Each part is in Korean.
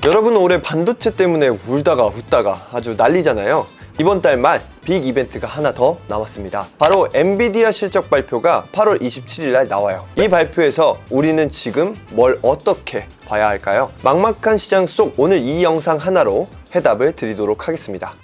여러분 올해 반도체 때문에 울다가 웃다가 아주 난리잖아요. 이번 달 말 빅 이벤트가 하나 더 남았습니다. 바로 엔비디아 실적 발표가 8월 27일 날 나와요. 이 발표에서 우리는 지금 뭘 어떻게 봐야 할까요? 막막한 시장 속 오늘 이 영상 하나로 해답을 드리도록 하겠습니다.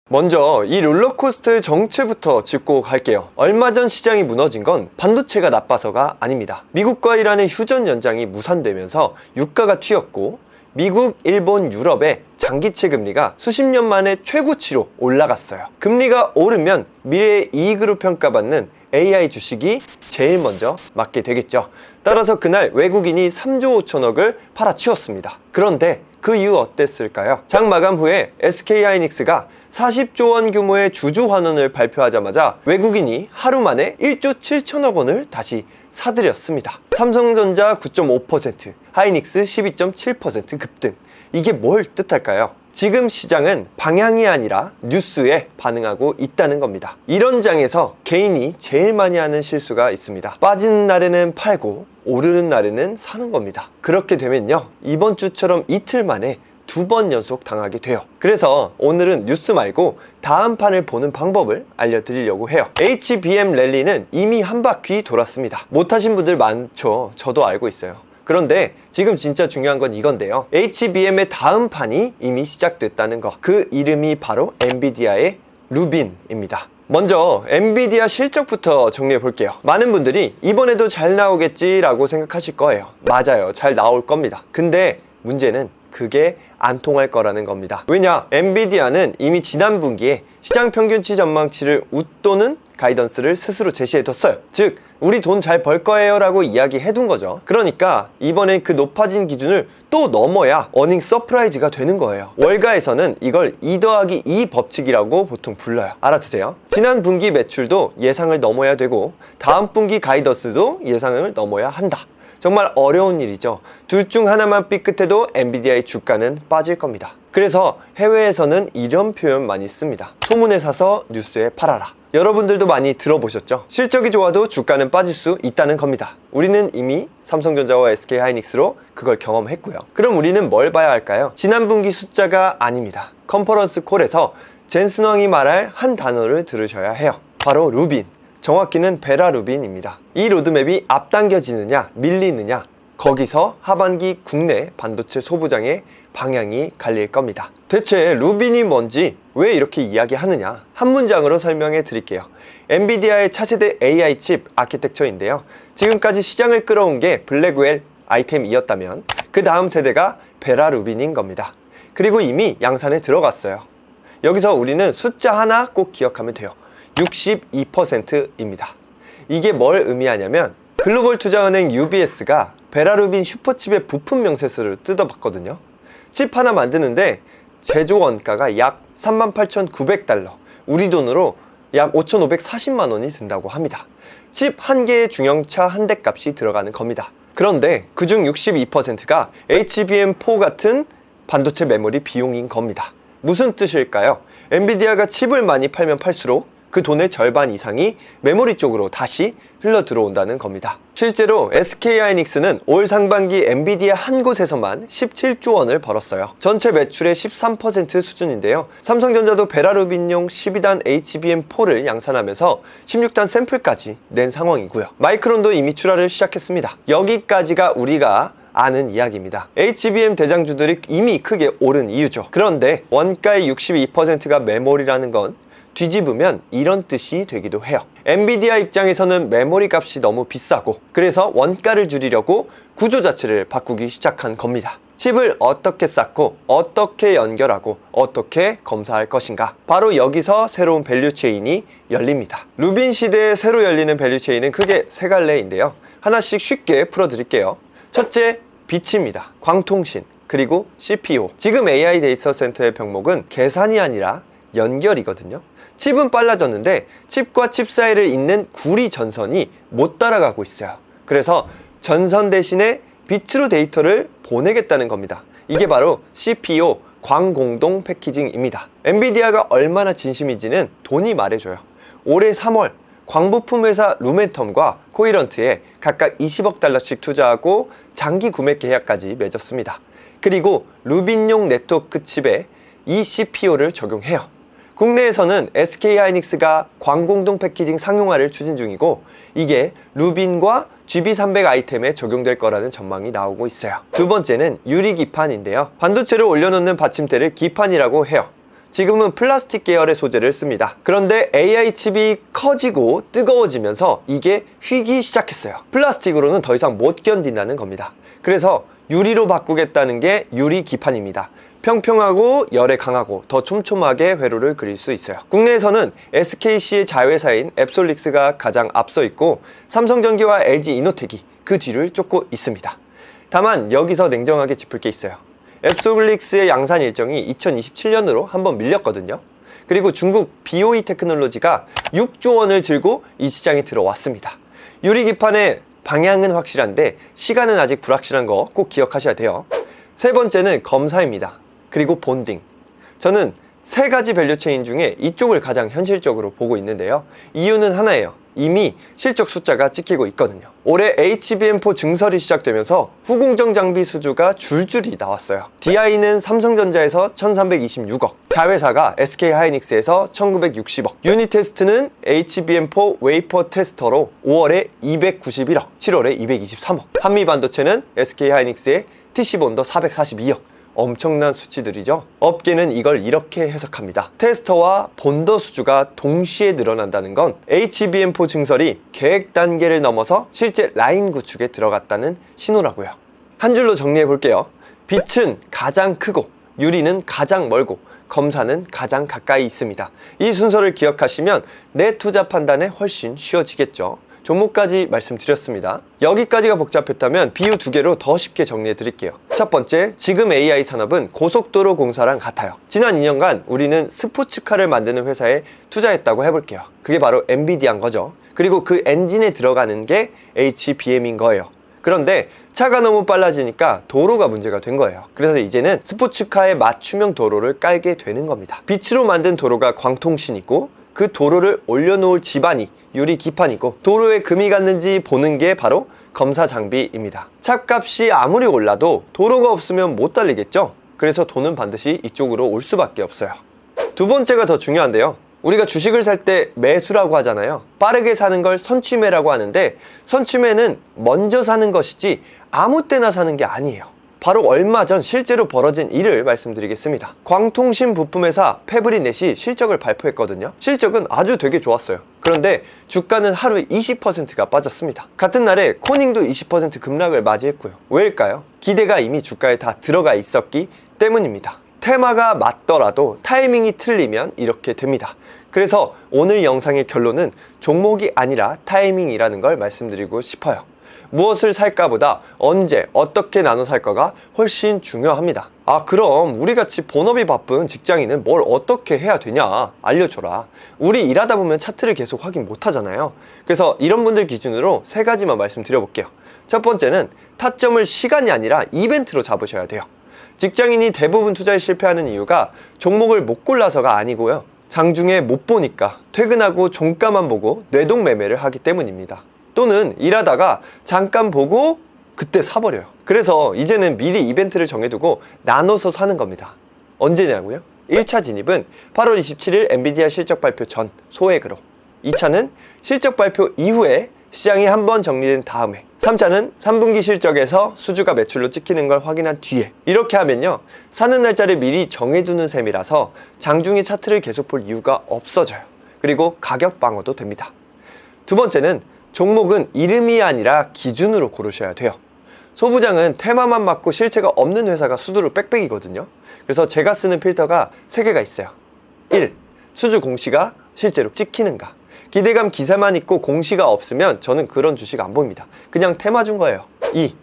먼저 이 롤러코스터의 정체부터 짚고 갈게요. 얼마 전 시장이 무너진 건 반도체가 나빠서가 아닙니다. 미국과 이란의 휴전 연장이 무산되면서 유가가 튀었고 미국, 일본, 유럽의 장기채 금리가 수십 년 만에 최고치로 올라갔어요. 금리가 오르면 미래의 이익으로 평가받는 AI 주식이 제일 먼저 맞게 되겠죠. 따라서 그날 외국인이 3조 5천억을 팔아치웠습니다. 그런데 그 이후 어땠을까요? 장 마감 후에 SK하이닉스가 40조 원 규모의 주주 환원을 발표하자마자 외국인이 하루 만에 1조 7천억 원을 다시 사들였습니다. 삼성전자 9.5%, 하이닉스 12.7% 급등. 이게 뭘 뜻할까요? 지금 시장은 방향이 아니라 뉴스에 반응하고 있다는 겁니다. 이런 장에서 개인이 제일 많이 하는 실수가 있습니다. 빠지는 날에는 팔고 오르는 날에는 사는 겁니다. 그렇게 되면요, 이번 주처럼 이틀 만에 2번 연속 당하게 돼요. 그래서 오늘은 뉴스 말고 다음 판을 보는 방법을 알려드리려고 해요. HBM 랠리는 이미 한 바퀴 돌았습니다. 못하신 분들 많죠. 저도 알고 있어요. 그런데 지금 진짜 중요한 건 이건데요. HBM의 다음 판이 이미 시작됐다는 거. 그 이름이 바로 엔비디아의 루빈입니다. 먼저 엔비디아 실적부터 정리해 볼게요. 많은 분들이 이번에도 잘 나오겠지라고 생각하실 거예요. 맞아요. 잘 나올 겁니다. 근데 문제는 그게 안 통할 거라는 겁니다. 왜냐? 엔비디아는 이미 지난 분기에 시장 평균치 전망치를 웃도는 가이던스를 스스로 제시해뒀어요. 즉 우리 돈 잘 벌 거예요 라고 이야기해둔 거죠. 그러니까 이번엔 그 높아진 기준을 또 넘어야 어닝 서프라이즈가 되는 거예요. 월가에서는 이걸 2 더하기 2 법칙이라고 보통 불러요. 알아두세요. 지난 분기 매출도 예상을 넘어야 되고 다음 분기 가이던스도 예상을 넘어야 한다. 정말 어려운 일이죠. 둘 중 하나만 삐끗해도 엔비디아의 주가는 빠질 겁니다. 그래서 해외에서는 이런 표현 많이 씁니다. 소문에 사서 뉴스에 팔아라. 여러분들도 많이 들어보셨죠? 실적이 좋아도 주가는 빠질 수 있다는 겁니다. 우리는 이미 삼성전자와 SK하이닉스로 그걸 경험했고요. 그럼 우리는 뭘 봐야 할까요? 지난 분기 숫자가 아닙니다. 컨퍼런스 콜에서 젠슨 왕이 말할 한 단어를 들으셔야 해요. 바로 루빈. 정확히는 베라루빈입니다. 이 로드맵이 앞당겨지느냐 밀리느냐, 거기서 하반기 국내 반도체 소부장의 방향이 갈릴 겁니다. 대체 루빈이 뭔지 왜 이렇게 이야기하느냐, 한 문장으로 설명해 드릴게요. 엔비디아의 차세대 AI 칩 아키텍처인데요. 지금까지 시장을 끌어온 게 블랙웰 아이템이었다면 그 다음 세대가 베라루빈인 겁니다. 그리고 이미 양산에 들어갔어요. 여기서 우리는 숫자 하나 꼭 기억하면 돼요. 62%입니다. 이게 뭘 의미하냐면 글로벌 투자은행 UBS가 베라루빈 슈퍼칩의 부품 명세서를 뜯어봤거든요. 칩 하나 만드는데 제조 원가가 약 38,900달러, 우리 돈으로 약 5,540만 원이 든다고 합니다. 칩 한 개의 중형차 한 대 값이 들어가는 겁니다. 그런데 그중 62%가 HBM4 같은 반도체 메모리 비용인 겁니다. 무슨 뜻일까요? 엔비디아가 칩을 많이 팔면 팔수록 그 돈의 절반 이상이 메모리 쪽으로 다시 흘러 들어온다는 겁니다. 실제로 SK하이닉스는 올 상반기 엔비디아 한 곳에서만 17조 원을 벌었어요. 전체 매출의 13% 수준인데요. 삼성전자도 베라루빈용 12단 HBM4를 양산하면서 16단 샘플까지 낸 상황이고요. 마이크론도 이미 출하를 시작했습니다. 여기까지가 우리가 아는 이야기입니다. HBM 대장주들이 이미 크게 오른 이유죠. 그런데 원가의 62%가 메모리라는 건 뒤집으면 이런 뜻이 되기도 해요. 엔비디아 입장에서는 메모리 값이 너무 비싸고 그래서 원가를 줄이려고 구조 자체를 바꾸기 시작한 겁니다. 칩을 어떻게 쌓고 어떻게 연결하고 어떻게 검사할 것인가, 바로 여기서 새로운 밸류체인이 열립니다. 루빈 시대에 새로 열리는 밸류체인은 크게 세 갈래인데요. 하나씩 쉽게 풀어드릴게요. 첫째, 빛입니다. 광통신, 그리고 CPU. 지금 AI 데이터 센터의 병목은 계산이 아니라 연결이거든요. 칩은 빨라졌는데 칩과 칩 사이를 잇는 구리 전선이 못 따라가고 있어요. 그래서 전선 대신에 빛으로 데이터를 보내겠다는 겁니다. 이게 바로 CPU 광공동 패키징입니다. 엔비디아가 얼마나 진심인지는 돈이 말해줘요. 올해 3월 광부품 회사 루멘텀과 코이런트에 각각 20억 달러씩 투자하고 장기 구매 계약까지 맺었습니다. 그리고 루빈용 네트워크 칩에 이 CPO를 적용해요. 국내에서는 SK하이닉스가 광공동 패키징 상용화를 추진 중이고 이게 루빈과 GB300 아이템에 적용될 거라는 전망이 나오고 있어요. 두 번째는 유리기판인데요. 반도체를 올려놓는 받침대를 기판이라고 해요. 지금은 플라스틱 계열의 소재를 씁니다. 그런데 AI 칩이 커지고 뜨거워지면서 이게 휘기 시작했어요. 플라스틱으로는 더 이상 못 견딘다는 겁니다. 그래서 유리로 바꾸겠다는 게 유리기판입니다. 평평하고 열에 강하고 더 촘촘하게 회로를 그릴 수 있어요. 국내에서는 SKC의 자회사인 앱솔릭스가 가장 앞서 있고 삼성전기와 LG이노텍이 그 뒤를 쫓고 있습니다. 다만 여기서 냉정하게 짚을 게 있어요. 앱솔릭스의 양산 일정이 2027년으로 한번 밀렸거든요. 그리고 중국 BOE 테크놀로지가 6조 원을 들고 이 시장에 들어왔습니다. 유리기판의 방향은 확실한데 시간은 아직 불확실한 거 꼭 기억하셔야 돼요. 세 번째는 검사입니다. 그리고 본딩. 저는 세 가지 밸류체인 중에 이쪽을 가장 현실적으로 보고 있는데요. 이유는 하나예요. 이미 실적 숫자가 찍히고 있거든요. 올해 HBM4 증설이 시작되면서 후공정 장비 수주가 줄줄이 나왔어요. DI는 삼성전자에서 1326억, 자회사가 SK하이닉스에서 1960억, 유니테스트는 HBM4 웨이퍼 테스터로 5월에 291억, 7월에 223억, 한미반도체는 SK하이닉스의 TC본더 442억. 엄청난 수치들이죠. 업계는 이걸 이렇게 해석합니다. 테스터와 본더 수주가 동시에 늘어난다는 건 HBM4 증설이 계획 단계를 넘어서 실제 라인 구축에 들어갔다는 신호라고요. 한 줄로 정리해 볼게요. 빛은 가장 크고 유리는 가장 멀고 검사는 가장 가까이 있습니다. 이 순서를 기억하시면 내 투자 판단에 훨씬 쉬워지겠죠. 종목까지 말씀드렸습니다. 여기까지가 복잡했다면 비유 두 개로 더 쉽게 정리해 드릴게요. 첫 번째, 지금 AI 산업은 고속도로 공사랑 같아요. 지난 2년간 우리는 스포츠카를 만드는 회사에 투자했다고 해볼게요. 그게 바로 엔비디아인 거죠. 그리고 그 엔진에 들어가는 게 HBM인 거예요. 그런데 차가 너무 빨라지니까 도로가 문제가 된 거예요. 그래서 이제는 스포츠카에 맞춤형 도로를 깔게 되는 겁니다. 빛으로 만든 도로가 광통신이고 그 도로를 올려놓을 집안이 유리기판이고 도로에 금이 갔는지 보는 게 바로 검사 장비입니다. 차값이 아무리 올라도 도로가 없으면 못 달리겠죠? 그래서 돈은 반드시 이쪽으로 올 수밖에 없어요. 두 번째가 더 중요한데요. 우리가 주식을 살 때 매수라고 하잖아요. 빠르게 사는 걸 선취매라고 하는데 선취매는 먼저 사는 것이지 아무 때나 사는 게 아니에요. 바로 얼마 전 실제로 벌어진 일을 말씀드리겠습니다. 광통신 부품회사 패브리넷이 실적을 발표했거든요. 실적은 아주 되게 좋았어요. 그런데 주가는 하루에 20%가 빠졌습니다. 같은 날에 코닝도 20% 급락을 맞이했고요. 왜일까요? 기대가 이미 주가에 다 들어가 있었기 때문입니다. 테마가 맞더라도 타이밍이 틀리면 이렇게 됩니다. 그래서 오늘 영상의 결론은 종목이 아니라 타이밍이라는 걸 말씀드리고 싶어요. 무엇을 살까보다 언제 어떻게 나눠 살까가 훨씬 중요합니다. 아, 그럼 우리같이 본업이 바쁜 직장인은 뭘 어떻게 해야 되냐 알려줘라. 우리 일하다 보면 차트를 계속 확인 못하잖아요. 그래서 이런 분들 기준으로 세 가지만 말씀드려볼게요. 첫 번째는 타점을 시간이 아니라 이벤트로 잡으셔야 돼요. 직장인이 대부분 투자에 실패하는 이유가 종목을 못 골라서가 아니고요. 장중에 못 보니까 퇴근하고 종가만 보고 뇌동매매를 하기 때문입니다. 또는 일하다가 잠깐 보고 그때 사버려요. 그래서 이제는 미리 이벤트를 정해두고 나눠서 사는 겁니다. 언제냐고요? 1차 진입은 8월 27일 엔비디아 실적 발표 전 소액으로, 2차는 실적 발표 이후에 시장이 한번 정리된 다음에, 3차는 3분기 실적에서 수주가 매출로 찍히는 걸 확인한 뒤에. 이렇게 하면요, 사는 날짜를 미리 정해두는 셈이라서 장중에 차트를 계속 볼 이유가 없어져요. 그리고 가격 방어도 됩니다. 두 번째는 종목은 이름이 아니라 기준으로 고르셔야 돼요. 소부장은 테마만 맞고 실체가 없는 회사가 수두로 빽빽이거든요. 그래서 제가 쓰는 필터가 3개가 있어요. 1. 수주 공시가 실제로 찍히는가. 기대감 기세만 있고 공시가 없으면 저는 그런 주식 안 봅니다. 그냥 테마 준 거예요. 2.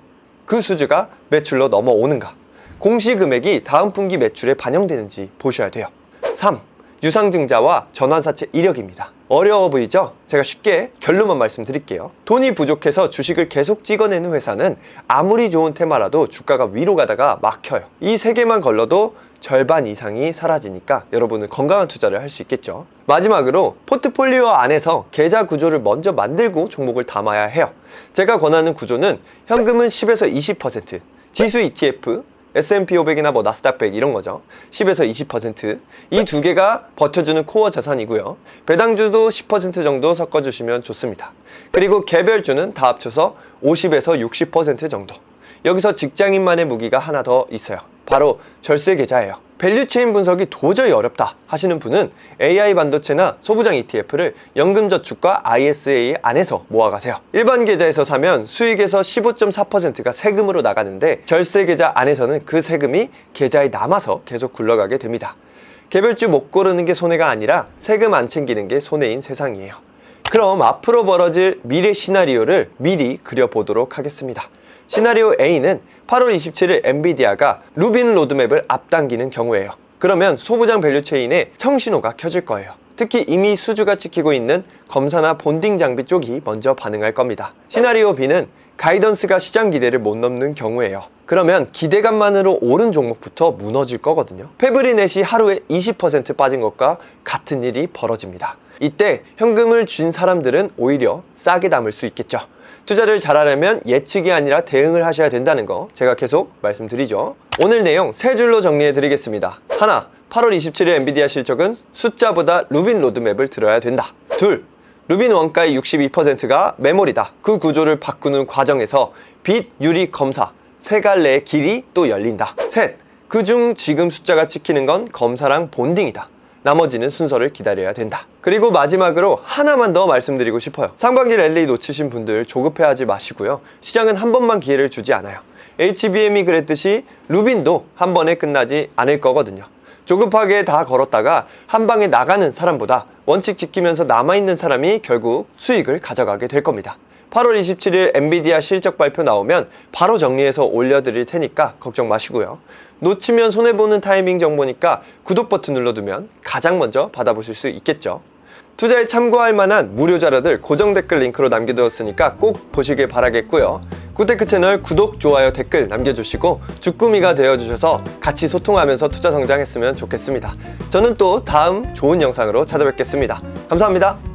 그 수주가 매출로 넘어오는가. 공시 금액이 다음 분기 매출에 반영되는지 보셔야 돼요. 3. 유상증자와 전환사채 이력입니다. 어려워 보이죠? 제가 쉽게 결론만 말씀드릴게요. 돈이 부족해서 주식을 계속 찍어내는 회사는 아무리 좋은 테마라도 주가가 위로 가다가 막혀요. 이 세 개만 걸러도 절반 이상이 사라지니까 여러분은 건강한 투자를 할 수 있겠죠. 마지막으로 포트폴리오 안에서 계좌 구조를 먼저 만들고 종목을 담아야 해요. 제가 권하는 구조는 현금은 10에서 20%, 지수 ETF, S&P 500이나 나스닥 100 이런 거죠. 10에서 20%. 이 두 개가 버텨주는 코어 자산이고요. 배당주도 10% 정도 섞어주시면 좋습니다. 그리고 개별주는 다 합쳐서 50에서 60% 정도. 여기서 직장인만의 무기가 하나 더 있어요. 바로 절세 계좌예요. 밸류체인 분석이 도저히 어렵다 하시는 분은 AI 반도체나 소부장 ETF를 연금저축과 ISA 안에서 모아가세요. 일반 계좌에서 사면 수익에서 15.4%가 세금으로 나가는데 절세 계좌 안에서는 그 세금이 계좌에 남아서 계속 굴러가게 됩니다. 개별주 못 고르는 게 손해가 아니라 세금 안 챙기는 게 손해인 세상이에요. 그럼 앞으로 벌어질 미래 시나리오를 미리 그려보도록 하겠습니다. 시나리오 A는 8월 27일 엔비디아가 루빈 로드맵을 앞당기는 경우예요. 그러면 소부장 밸류체인에 청신호가 켜질 거예요. 특히 이미 수주가 찍히고 있는 검사나 본딩 장비 쪽이 먼저 반응할 겁니다. 시나리오 B는 가이던스가 시장 기대를 못 넘는 경우예요. 그러면 기대감만으로 오른 종목부터 무너질 거거든요. 페브리넷이 하루에 20% 빠진 것과 같은 일이 벌어집니다. 이때 현금을 쥔 사람들은 오히려 싸게 담을 수 있겠죠. 투자를 잘하려면 예측이 아니라 대응을 하셔야 된다는 거 제가 계속 말씀드리죠. 오늘 내용 세 줄로 정리해 드리겠습니다. 하나, 8월 27일 엔비디아 실적은 숫자보다 루빈 로드맵을 들어야 된다. 둘, 루빈 원가의 62%가 메모리다. 그 구조를 바꾸는 과정에서 빚, 유리, 검사 세 갈래의 길이 또 열린다. 셋, 그중 지금 숫자가 찍히는 건 검사랑 본딩이다. 나머지는 순서를 기다려야 된다. 그리고 마지막으로 하나만 더 말씀드리고 싶어요. 상반기 랠리 놓치신 분들 조급해하지 마시고요. 시장은 한 번만 기회를 주지 않아요. HBM이 그랬듯이 루빈도 한 번에 끝나지 않을 거거든요. 조급하게 다 걸었다가 한 방에 나가는 사람보다 원칙 지키면서 남아있는 사람이 결국 수익을 가져가게 될 겁니다. 8월 27일 엔비디아 실적 발표 나오면 바로 정리해서 올려드릴 테니까 걱정 마시고요. 놓치면 손해보는 타이밍 정보니까 구독 버튼 눌러두면 가장 먼저 받아보실 수 있겠죠. 투자에 참고할 만한 무료 자료들 고정 댓글 링크로 남겨두었으니까 꼭 보시길 바라겠고요. 굿테크 채널 구독, 좋아요, 댓글 남겨주시고 주꾸미가 되어주셔서 같이 소통하면서 투자 성장했으면 좋겠습니다. 저는 또 다음 좋은 영상으로 찾아뵙겠습니다. 감사합니다.